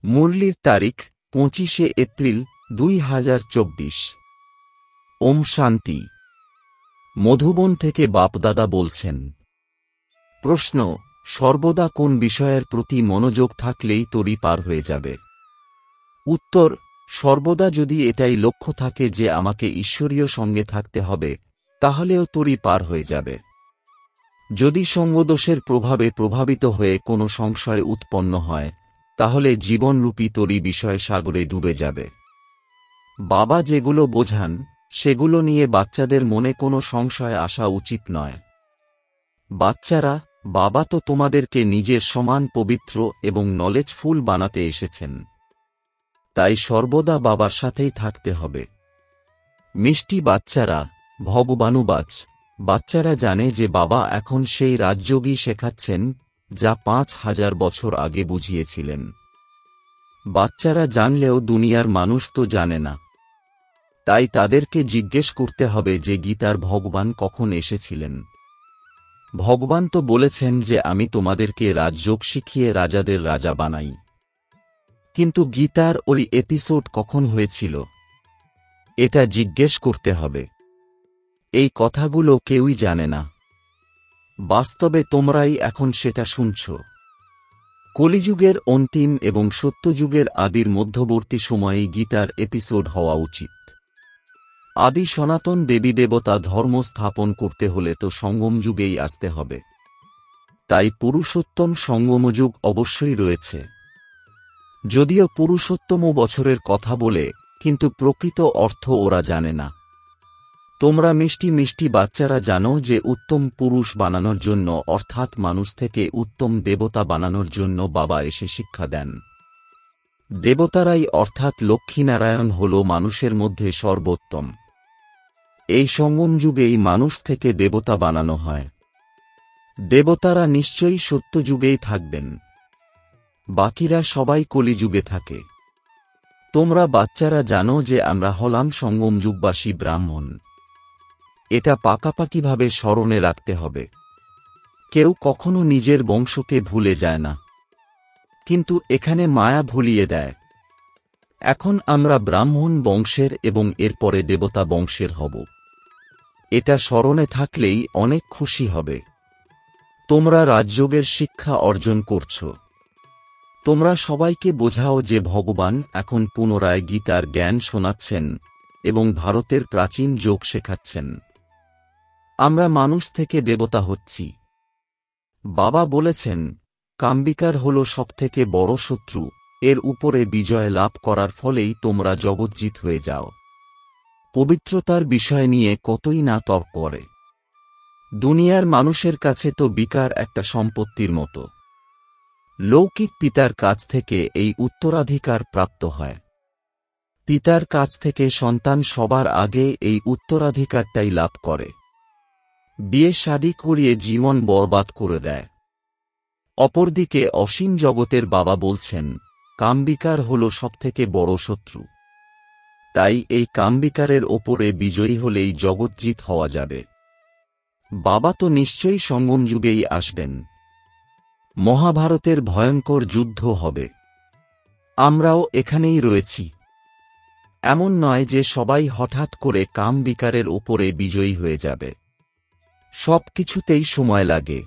মুরলির তারিখ 25শে এপ্রিল 2024। ওম শান্তি। মধুবন থেকে বাপদাদা বলছেন। প্রশ্ন: সর্বদা কোন বিষয়ের প্রতি মনোযোগ থাকলেই তরি পার হয়ে যাবে? উত্তর: সর্বদা যদি এটাই লক্ষ্য থাকে যে আমাকে ঈশ্বরীয় সঙ্গে থাকতে হবে, তাহলেও তরি পার হয়ে যাবে। যদি সঙ্গদোষের প্রভাবে প্রভাবিত হয়ে কোনো সংশয় উৎপন্ন হয়, তাহলে জীবনরূপী তরি বিষয় সাগরে ডুবে যাবে। বাবা যেগুলো বোঝান, সেগুলো নিয়ে বাচ্চাদের মনে কোনো সংশয় আসা উচিত নয়। বাচ্চারা, বাবা তো তোমাদেরকে নিজের সমান পবিত্র এবং নলেজফুল বানাতে এসেছেন, তাই সর্বদা বাবার সাথেই থাকতে হবে। মিষ্টি বাচ্চারা, ভগবানুবাচ বাচ্চারা জানে যে বাবা এখন সেই রাজযোগই শেখাচ্ছেন যা 5000 বছর আগে বুঝিয়েছিলেন। বাচ্চারা জানলেও দুনিয়ার মানুষ তো জানে না, তাই তাদেরকে জিজ্ঞেস করতে হবে যে গীতার ভগবান কখন এসেছিলেন। ভগবান তো বলেছেন যে আমি তোমাদেরকে রাজযোগ শিখিয়ে রাজাদের রাজা বানাই, কিন্তু গীতার ওই এপিসোড কখন হয়েছিল এটা জিজ্ঞেস করতে হবে। এই কথাগুলো কেউই জানে না। বাস্তবে তোমরাই এখন সেটা শুনছ। কলিযুগের অন্তিম এবং সত্যযুগের আদির মধ্যবর্তী সময়েই গীতার এপিসোড হওয়া উচিত। আদি সনাতন দেবী দেবতা ধর্ম স্থাপন করতে হলে তো সঙ্গম যুগেই আসতে হবে, তাই পুরুষোত্তম সঙ্গমযুগ অবশ্যই রয়েছে। যদিও পুরুষোত্তম বছরের কথা বলে, কিন্তু প্রকৃত অর্থ ওরা জানে না। তোমরা মিষ্টি মিষ্টি বাচ্চারা জানো যে উত্তম পুরুষ বানানোর জন্য, অর্থাৎ মানুষ থেকে উত্তম দেবতা বানানোর জন্য বাবা এসে শিক্ষা দেন। দেবতারাই অর্থাৎ লক্ষ্মীনারায়ণ হল মানুষের মধ্যে সর্বোত্তম। এই সঙ্গম যুগেই মানুষ থেকে দেবতা বানানো হয়। দেবতারা নিশ্চয়ই সত্যযুগেই থাকবেন, বাকিরা সবাই কলিযুগে থাকে। তোমরা বাচ্চারা জানো যে আমরা হলাম সঙ্গম যুগবাসী ব্রাহ্মণ। এটা পাকাপাকিভাবে স্মরণে রাখতে হবে। কেউ কখনো নিজের বংশকে ভুলে যায় না, কিন্তু এখানে মায়া ভুলিয়ে দেয়। এখন আমরা ব্রাহ্মণ বংশের এবং এরপরে দেবতা বংশের হব। এটা স্মরণে থাকলেই অনেক খুশি হবে। তোমরা রাজযোগের শিক্ষা অর্জন করছ। তোমরা সবাইকে বোঝাও যে ভগবান এখন পুনরায় গীতার জ্ঞান শোনাচ্ছেন এবং ভারতের প্রাচীন যোগ শেখাচ্ছেন। আমরা মানুষ থেকে দেবতা হচ্ছি। বাবা বলেছেন, কাম্বিকার হল সবথেকে বড় শত্রু, এর উপরে বিজয় লাভ করার ফলেই তোমরা জগজ্জিত হয়ে যাও। পবিত্রতার বিষয় নিয়ে কতই না তর্ক করে। দুনিয়ার মানুষের কাছে তো বিকার একটা সম্পত্তির মতো। লৌকিক পিতার কাছ থেকে এই উত্তরাধিকার প্রাপ্ত হয়। পিতার কাছ থেকে সন্তান সবার আগে এই উত্তরাধিকারটাই লাভ করে। বিয়ে শাদী করিয়ে জীবন বরবাদ করে দেয়। অপরদিকে অসীম জগতের বাবা বলছেন, কামবিকার হল সবথেকে বড় শত্রু। তাই এই কামবিকারের ওপরে বিজয়ী হলেই জগজ্জিত হওয়া যাবে। বাবা তো নিশ্চয়ই সঙ্গম যুগেই আসবেন। মহাভারতের ভয়ঙ্কর যুদ্ধ হবে। আমরাও এখানেই রয়েছি। এমন নয় যে সবাই হঠাৎ করে কামবিকারের ওপরে বিজয়ী হয়ে যাবে। সব কিছুতেই সময় লাগে।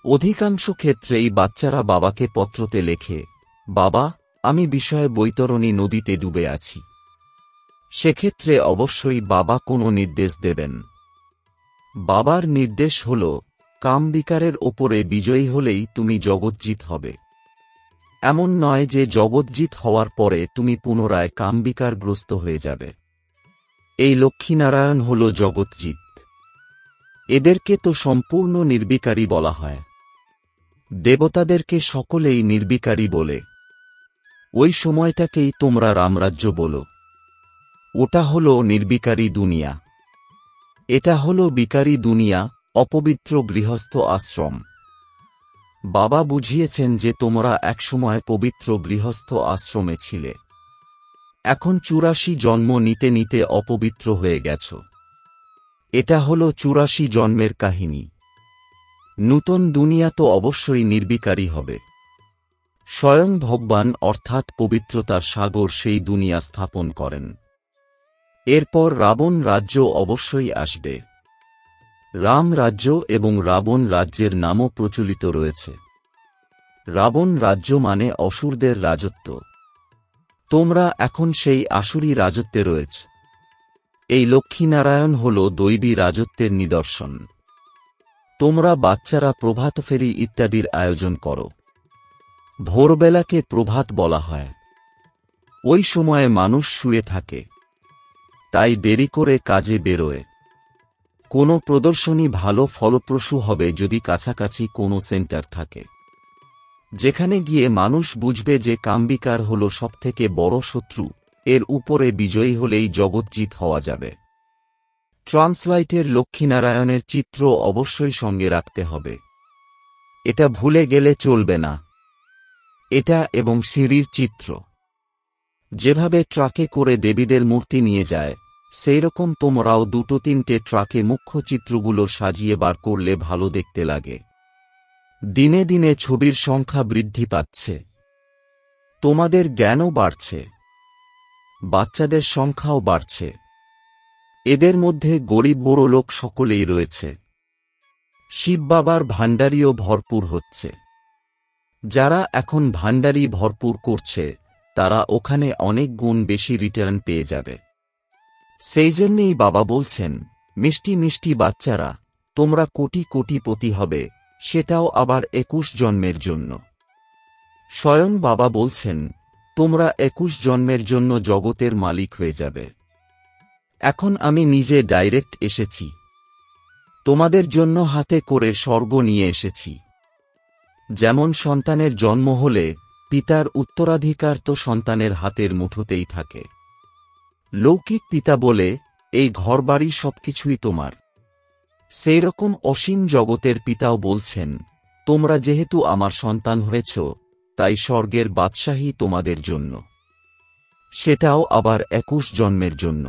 অধিকাংশ ক্ষেত্রেই বাচ্চারা বাবাকে পত্রতে লেখে, বাবা, আমি বিষয়ে বৈতরণী নদীতে ডুবে আছি। সেক্ষেত্রে অবশ্যই বাবা কোনো নির্দেশ দেবেন। বাবার নির্দেশ হল, কামবিকারের ওপরে বিজয়ী হলেই তুমি জগজ্জিত হবে। এমন নয় যে জগজ্জিত হওয়ার পরে তুমি পুনরায় কামবিকারগ্রস্ত হয়ে যাবে। এই লক্ষ্মীনারায়ণ হল জগজ্জিত। এদেরকে তো সম্পূর্ণ নির্বিকারী বলা হয়। দেবতাদেরকে সকলেই নির্বিকারী বলে। ওই সময়টাকেই তোমরা রামরাজ্য বলো। ওটা হল নির্বিকারী দুনিয়া। এটা হল বিকারী দুনিয়া, অপবিত্র গৃহস্থ আশ্রম। বাবা বুঝিয়েছেন যে তোমরা একসময় পবিত্র গৃহস্থ আশ্রমে ছিলে। এখন 84 জন্ম নিতে নিতে অপবিত্র হয়ে গেছ। এটা হল 84 জন্মের কাহিনী। নূতন দুনিয়া তো অবশ্যই নির্বিকারী হবে। স্বয়ং ভগবান অর্থাৎ পবিত্রতার সাগর সেই দুনিয়া স্থাপন করেন। এরপর রাবণ রাজ্য অবশ্যই আসবে। রাম রাজ্য এবং রাবণ রাজ্যের নামও প্রচলিত রয়েছে। রাবণ রাজ্য মানে অসুরদের রাজত্ব। তোমরা এখন সেই আসুরি রাজত্বে রয়েছ। এই লক্ষ্মীনারায়ণ হল দৈবী রাজত্বের নিদর্শন। তোমরা বাচ্চারা প্রভাত ফেরি ইত্যাদির আয়োজন করো। ভোরবেলাকে প্রভাত বলা হয়। ওই সময়ে মানুষ শুয়ে থাকে, তাই দেরি করে কাজে বেরোয়। কোনো প্রদর্শনী ভালো ফলপ্রসূ হবে যদি কাছাকাছি কোনো সেন্টার থাকে, যেখানে গিয়ে মানুষ বুঝবে যে কাম্বিকার হল সবথেকে বড় শত্রু, এর উপরে বিজয়ী হলেই জগৎজিৎ হওয়া যাবে। ট্রান্সলাইটের লক্ষ্মীনারায়ণের চিত্র অবশ্যই সঙ্গে রাখতে হবে। এটা ভুলে গেলে চলবে না। এটা এবং সিঁড়ির চিত্র। যেভাবে ট্রাকে করে দেবীদের মূর্তি নিয়ে যায়, সেইরকম তোমরাও 2-3টে ট্রাকে মুখ্য চিত্রগুলো সাজিয়ে বার করলে ভালো দেখতে লাগে। দিনে দিনে ছবির সংখ্যা বৃদ্ধি পাচ্ছে। তোমাদের জ্ঞানও বাড়ছে, বাচ্চাদের সংখ্যাও বাড়ছে। এদের মধ্যে গরিব বড়লোক সকলেই রয়েছে। শিব বাবার ভাণ্ডারিও ভরপুর হচ্ছে। যারা এখন ভাণ্ডারি ভরপুর করছে, তারা ওখানে অনেক গুণ বেশি রিটার্ন পেয়ে যাবে। সেই জন্যেই বাবা বলছেন, মিষ্টি মিষ্টি বাচ্চারা, তোমরা কোটি কোটিপতি হবে, সেটাও আবার 21 জন্মের জন্য। স্বয়ং বাবা বলছেন, তোমরা 21 জন্মের জন্য জগতের মালিক হয়ে যাবে। এখন আমি নিজে ডাইরেক্ট এসেছি। তোমাদের জন্য হাতে করে স্বর্গ নিয়ে এসেছি। যেমন সন্তানের জন্ম হলে পিতার উত্তরাধিকার তো সন্তানের হাতের মুঠোতেই থাকে। লৌকিক পিতা বলে, এই ঘরবাড়ি সবকিছুই তোমার। সেই রকম অসীম জগতের পিতাও বলছেন, তোমরা যেহেতু আমার সন্তান হয়েছ, তাই স্বর্গের বাদশাহী তোমাদের জন্য। সেটাও আবার 21 জন্মের জন্য।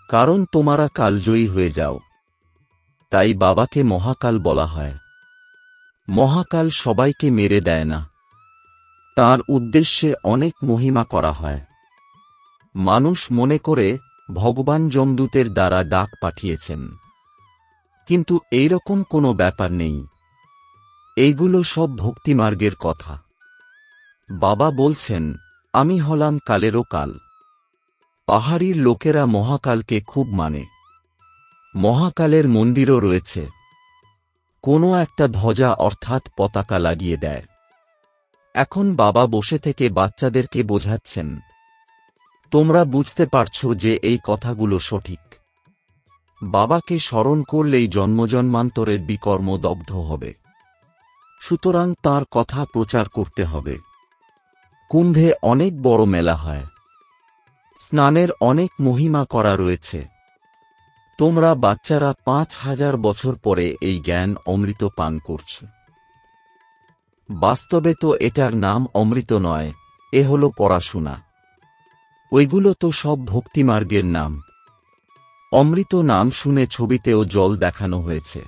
কারণ তোমরা কালজয়ী হয়ে যাও। তাই বাবাকে মহাকাল বলা হয়। মহাকাল সবাইকে মেরে দেয় না, তার উদ্দেশ্যে অনেক মহিমা করা হয়। মানুষ মনে করে ভগবান যমদূতের দ্বারা ডাক পাঠিয়েছেন, কিন্তু এইরকম কোনো ব্যাপার নেই। এইগুলো সব ভক্তিমার্গের কথা। বাবা বলছেন, আমি হলাম কালেরও কাল। পাহাড়ির লোকেরা মহাকালকে খুব মানে। মহাকালের মন্দিরও রয়েছে। কোনো একটা ধ্বজা অর্থাৎ পতাকা লাগিয়ে দেয়। এখন বাবা বসে থেকে বাচ্চাদেরকে বোঝাচ্ছেন, তোমরা বুঝতে পারছো যে এই কথাগুলো সঠিক। বাবাকে স্মরণ করলেই জন্মজন্মান্তরের বিকর্ম দগ্ধ হবে। সুতরাং তার কথা প্রচার করতে হবে। কুম্ভে অনেক বড় মেলা হয়। স্নানের অনেক মহিমা করা রয়েছে। তোমরা বাচ্চারা 5000 বছর পরে এই জ্ঞান অমৃত পান করছ। বাস্তবে তো এটার নাম অমৃত নয়, এ হল পড়াশোনা। ওইগুলো তো সব ভক্তিমার্গের নাম। অমৃত নাম শুনে ছবিতেও জল দেখানো হয়েছে।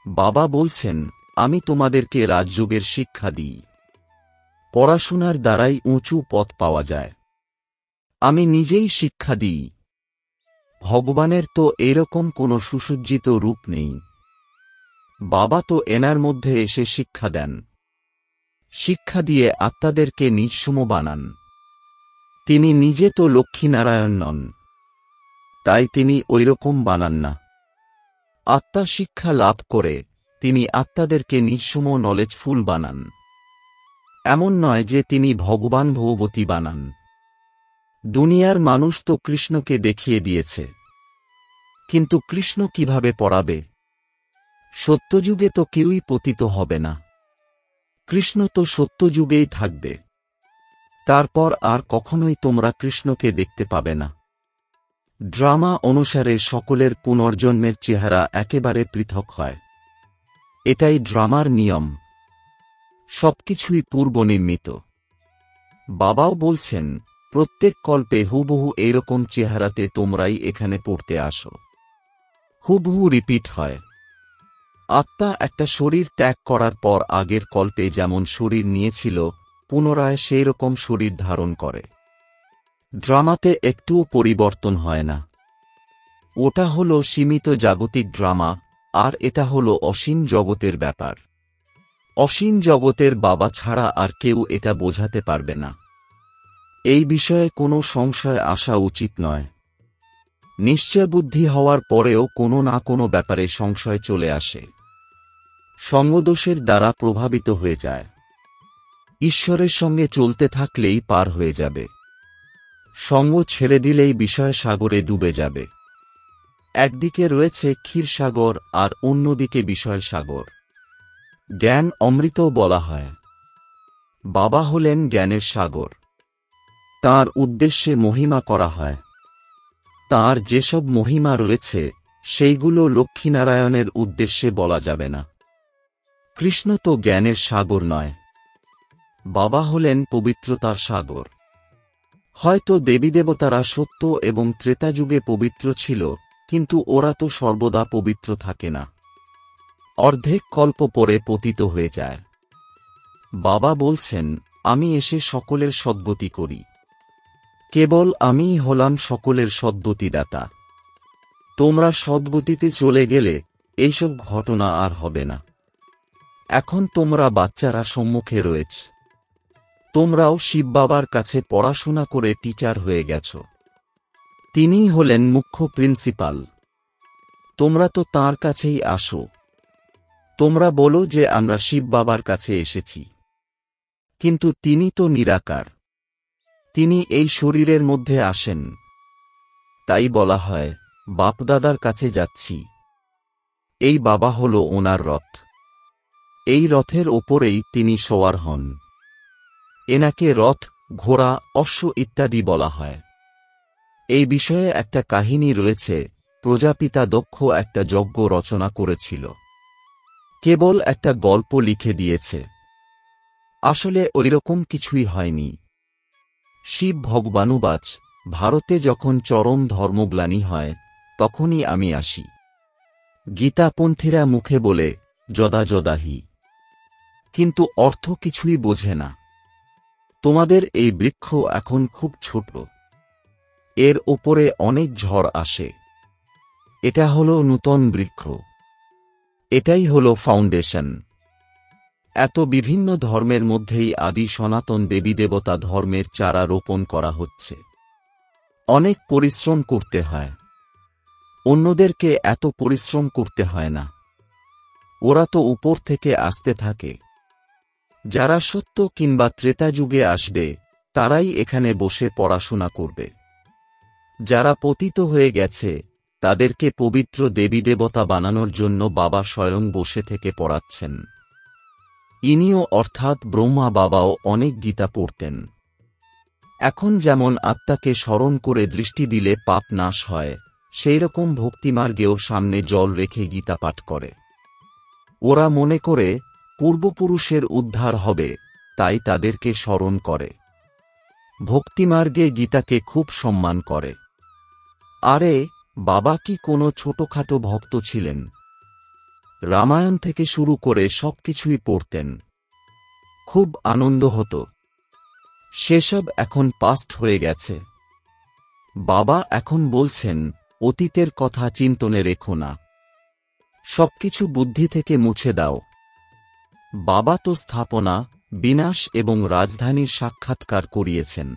বাবা বলছেন, আমি তোমাদেরকে রাজযোগের শিক্ষা দিই। পড়াশোনার দ্বারাই উঁচু পথ পাওয়া যায়। আমি নিজেই শিক্ষা দিই। ভগবানের তো এরকম কোনো সুসজ্জিত রূপ নেই। বাবা তো এনার মধ্যে এসে শিক্ষা দেন। শিক্ষা দিয়ে আত্মাদেরকে নিজসম বানান। তিনি নিজে তো লক্ষ্মীনারায়ণ নন, তাই তিনি ঐরকম বানান না। আত্মা শিক্ষা লাভ করে তিনি আত্মাদেরকে নিজসম নলেজফুল বানান। এমন নয় যে তিনি ভগবান ভগবতী বানান। দুনিয়ার মানুষ তো কৃষ্ণকে দেখিয়ে দিয়েছে, কিন্তু কৃষ্ণ কিভাবে পড়াবে? সত্যযুগে তো কেউই পতিত হবে না। কৃষ্ণ তো সত্যযুগেই থাকবে। তারপর আর কখনোই তোমরা কৃষ্ণকে দেখতে পাবে না। ড্রামা অনুসারে সকলের পুনর্জন্মের চেহারা একেবারে পৃথক হয়। এটাই ড্রামার নিয়ম। সবকিছুই পূর্বনির্মিত। বাবাও বলছেন, প্রত্যেক কল্পে হুবহু এইরকম চেহারাতে তোমরাই এখানে পড়তে আসো। হুবহু রিপিট হয়। আত্মা একটা শরীর ত্যাগ করার পর আগের কল্পে যেমন শরীর নিয়েছিল পুনরায় সেই রকম শরীর ধারণ করে। ড্রামাতে একটুও পরিবর্তন হয় না। ওটা হলো সীমিত জাগতিক ড্রামা, আর এটা হলো অসীম জগতের ব্যাপার। অসীম জগতের বাবা ছাড়া আর কেউ এটা বোঝাতে পারবে না। এই বিষয়ে কোনো সংশয় আসা উচিত নয়। নিশ্চয় বুদ্ধি হওয়ার পরেও কোনো না কোনো ব্যাপারে সংশয় চলে আসে। সঙ্গদোষের দ্বারা প্রভাবিত হয়ে যায়। ঈশ্বরের সঙ্গে চলতে থাকলেই পার হয়ে যাবে। সঙ্গ ছেড়ে দিলেই বিষয় সাগরে ডুবে যাবে। একদিকে রয়েছে ক্ষীরসাগর আর অন্যদিকে বিষয় সাগর। জ্ঞান অমৃতও বলা হয়। বাবা হলেন জ্ঞানের সাগর। তাঁর উদ্দেশ্যে মহিমা করা হয়। তাঁর যেসব মহিমা রয়েছে সেইগুলো লক্ষ্মীনারায়ণের উদ্দেশ্যে বলা যাবে না। কৃষ্ণ তো জ্ঞানের সাগর নয়, বাবা হলেন পবিত্রতার সাগর। হয়তো দেবীদেবতারা সত্য এবং ত্রেতাযুগে পবিত্র ছিল, কিন্তু ওরা তো সর্বদা পবিত্র থাকে না। অর্ধেক কল্প পরে পতিত হয়ে যায়। বাবা বলছেন, আমি এসে সকলের সদ্গতি করি। কেবল আমিই হলাম সকলের সদ্গতিদাতা। তোমরা সদ্গতিতে চলে গেলে এইসব ঘটনা আর হবে না। এখন তোমরা বাচ্চারা সম্মুখে রয়েছ। তোমরাও শিব বাবার কাছে পড়াশোনা করে টিচার হয়ে গেছ। তিনিই হলেন মুখ্য প্রিন্সিপাল। তোমরা তো তাঁর কাছেই আসো। তোমরা বলো যে আমরা শিব বাবার কাছে এসেছি, কিন্তু তিনি তো নিরাকার। তিনি এই শরীরের মধ্যে আসেন। তাই বলা হয়, বাপদাদার কাছে যাচ্ছি। এই বাবা হল ওনার রথ। এই রথের ওপরেই তিনি সওয়ার হন। এনাকে রথ, ঘোড়া, অশ্ব ইত্যাদি বলা হয়। এই বিষয়ে একটা কাহিনী রয়েছে। প্রজাপিতা দক্ষ একটা যজ্ঞ রচনা করেছিল। কেবল একটা গল্প লিখে দিয়েছে। আসলে ওইরকম কিছুই হয়নি। শিব ভগবানুবাচ, ভারতে যখন চরম ধর্মগ্লানি হয় তখনই আমি আসি। গীতাপন্থীরা মুখে বলে যদা যদাহি, কিন্তু অর্থ কিছুই বোঝে না। তোমাদের এই বৃক্ষ এখন খুব ছোট। এর ওপরে অনেক ঝড় আসে। এটা হলো নূতন বৃক্ষ। এটাই হলো ফাউন্ডেশন। এত বিভিন্ন ধর্মের মধ্যেই আদি সনাতন দেবীদেবতা ধর্মের চারা রোপণ করা হচ্ছে। অনেক পরিশ্রম করতে হয়। অন্যদেরকে এত পরিশ্রম করতে হয় না। ওরা তো উপর থেকে আসতে থাকে। যারা সত্য কিংবা ত্রেতা যুগে আসবে তারাই এখানে বসে পড়াশোনা করবে। যারা পতিত হয়ে গেছে তাদেরকে পবিত্র দেবীদেবতা বানানোর জন্য বাবা স্বয়ং বসে থেকে পড়াচ্ছেন। ইনিও অর্থাৎ ব্রহ্মা বাবাও অনেক গীতা পড়তেন। এখন যেমন আত্মাকে স্মরণ করে দৃষ্টি দিলে পাপ নাশ হয়, সেইরকম ভক্তিমার্গেও সামনে জল রেখে গীতা পাঠ করে। ওরা মনে করে পূর্বপুরুষের উদ্ধার হবে, তাই তাদেরকে স্মরণ করে। ভক্তিমার্গে গীতাকে খুব সম্মান করে। আরে বাবা কি কোনো ছোটখাটো ভক্ত ছিলেন? রামায়ণ থেকে শুরু করে সবকিছুই পড়তেন। খুব আনন্দ হতো। সেসব এখন পাস্ট হয়ে গেছে। বাবা এখন বলছেন, অতীতের কথা চিন্তনে রেখো না। সবকিছু বুদ্ধি থেকে মুছে দাও। বাবা তো স্থাপনা, বিনাশ এবং রাজধানীর সাক্ষাৎকার করিয়েছেন।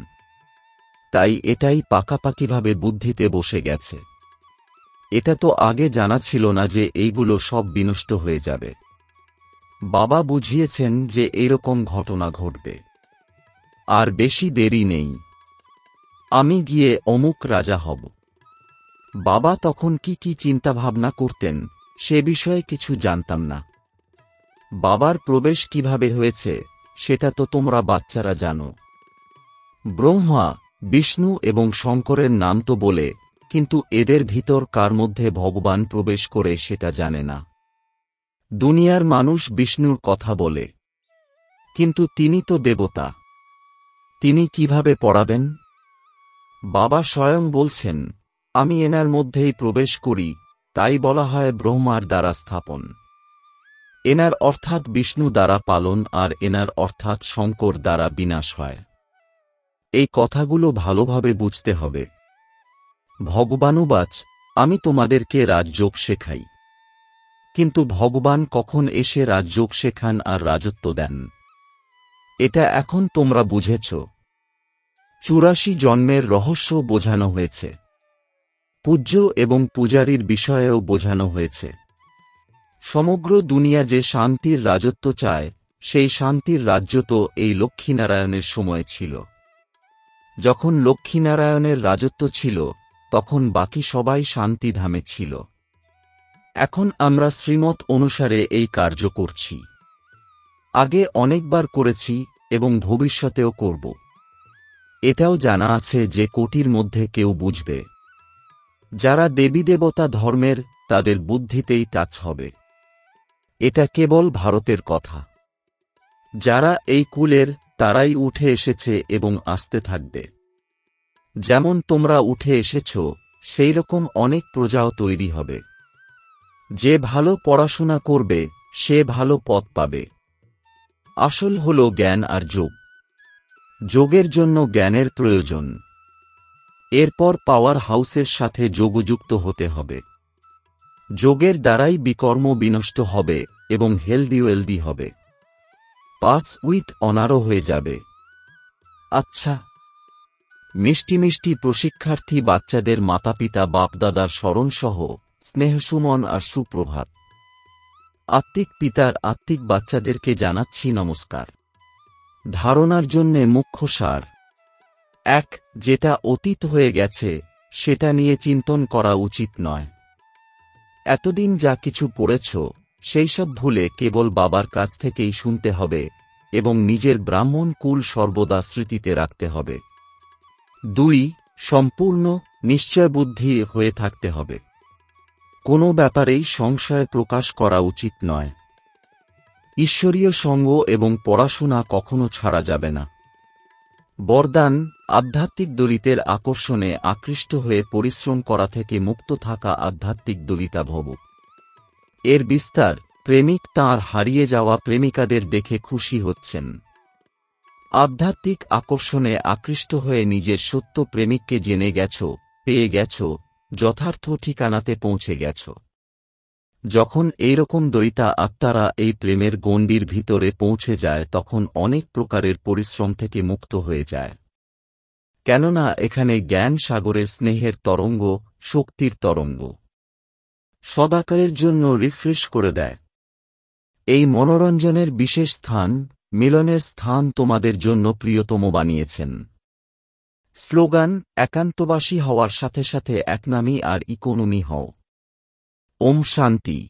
তাই এটাই পাকাপাকিভাবে বুদ্ধিতে বসে গেছে। এটা তো আগে জানা ছিল না যে এইগুলো সব বিনষ্ট হয়ে যাবে। বাবা বুঝিয়েছেন যে এইরকম ঘটনা ঘটবে। আর বেশি দেরি নেই। আমি গিয়ে অমুক রাজা হব। বাবা তখন কি কি চিন্তাভাবনা করতেন সে বিষয়ে কিছু জানতাম না। বাবার প্রবেশ কিভাবে হয়েছে সেটা তো তোমরা বাচ্চারা জানো। ব্রহ্মা, বিষ্ণু এবং শঙ্করের নাম তো বলে, কিন্তু এদের ভিতর কার মধ্যে ভগবান প্রবেশ করে সেটা জানে না। দুনিয়ার মানুষ বিষ্ণুর কথা বলে, কিন্তু তিনি তো দেবতা। তিনি কিভাবে পড়াবেন? বাবা স্বয়ং বলছেন, আমি এনার মধ্যেই প্রবেশ করি, তাই বলা হয় ব্রহ্মার দ্বারা স্থাপন। এনার অর্থাৎ বিষ্ণু দ্বারা পালন আর এনার অর্থাৎ শঙ্কর দ্বারা বিনাশ হয়। এই কথাগুলো ভালোভাবে বুঝতে হবে। ভগবানুবাচ, আমি তোমাদেরকে রাজযোগ শেখাই। কিন্তু ভগবান কখন এসে রাজযোগ শেখান আর রাজত্ব দেন? এটা এখন তোমরা বুঝেছ। 84 জন্মের রহস্য বোঝানো হয়েছে। পূজ্য এবং পূজারীর বিষয়েও বোঝানো হয়েছে। সমগ্র দুনিয়া যে শান্তির রাজত্ব চায়, সেই শান্তির রাজ্য তো এই লক্ষ্মীনারায়ণের সময় ছিল। যখন লক্ষ্মীনারায়ণের রাজত্ব ছিল, তখন বাকি সবাই শান্তিধামে ছিল। এখন আমরা শ্রীমত অনুসারে এই কার্য করছি। আগে অনেকবার করেছি এবং ভবিষ্যতেও করব। এটাও জানা আছে যে কোটির মধ্যে কেউ বুঝবে। যারা দেবীদেবতা ধর্মের, তাদের বুদ্ধিতেই টাচ হবে। এটা কেবল ভারতের কথা। যারা এই কুলের, তারাই উঠে এসেছে এবং আসতে থাকবে। যেমন তোমরা উঠে এসেছ, সেই রকম অনেক প্রজাও তৈরি হবে। যে ভালো পড়াশোনা করবে, সে ভালো পথ পাবে। আসল হল জ্ঞান আর যোগ। যোগের জন্য জ্ঞানের প্রয়োজন। এরপর পাওয়ার হাউসের সাথে যোগযুক্ত হতে হবে। যোগের দ্বারাই বিকর্ম বিনষ্ট হবে এবং হেলদি হবে। পাস উইথ অনারও হয়ে যাবে। আচ্ছা, মিষ্টি মিষ্টি প্রশিক্ষার্থী বাচ্চাদের মাতাপিতা বাপদাদার স্মরণসহ স্নেহসুমন আর সুপ্রভাত। আত্মিক পিতার আত্মিক বাচ্চাদেরকে জানাচ্ছি নমস্কার। ধারণার জন্যে মুখ্য সার। 1. যেটা অতীত হয়ে গেছে, সেটা নিয়ে চিন্তন করা উচিত নয়। এতদিন যা কিছু পড়েছ, সেই সব ভুলে কেবল বাবার কাছ থেকেই শুনতে হবে এবং নিজের ব্রাহ্মণ কুল সর্বদা স্মৃতিতে রাখতে হবে। 2. সম্পূর্ণ নিশ্চয়বুদ্ধি হয়ে থাকতে হবে। কোনো ব্যাপারেই সংশয় প্রকাশ করা উচিত নয়। ঈশ্বরীয় সঙ্গ এবং পড়াশোনা কখনো ছাড়া যাবে না। বরদান, আধ্যাত্মিক দলিতের আকর্ষণে আকৃষ্ট হয়ে পরিশ্রম করা থেকে মুক্ত থাকা আধ্যাত্মিক দলিতা ভব। এর বিস্তার, প্রেমিক তাঁর হারিয়ে যাওয়া প্রেমিকাদের দেখে খুশি হচ্ছেন। আধ্যাত্মিক আকর্ষণে আকৃষ্ট হয়ে নিজের সত্য প্রেমিককে জেনে গেছ, পেয়ে গেছ, যথার্থ ঠিকানাতে পৌঁছে গেছ। যখন এইরকম দরিতা আত্মারা এই প্রেমের গণ্ডির ভিতরে পৌঁছে যায়, তখন অনেক প্রকারের পরিশ্রম থেকে মুক্ত হয়ে যায়। কেননা এখানে জ্ঞান সাগরের স্নেহের তরঙ্গ, শক্তির তরঙ্গ সদাকালের জন্য রিফ্রেশ করে দেয়। এই মনোরঞ্জনের বিশেষ স্থান, মিলনের স্থান তোমাদের জন্য প্রিয়তম বানিয়েছেন। স্লোগান, একান্তবাসী হওয়ার সাথে সাথে একনামী আর ইকোনমি হও। ওম শান্তি।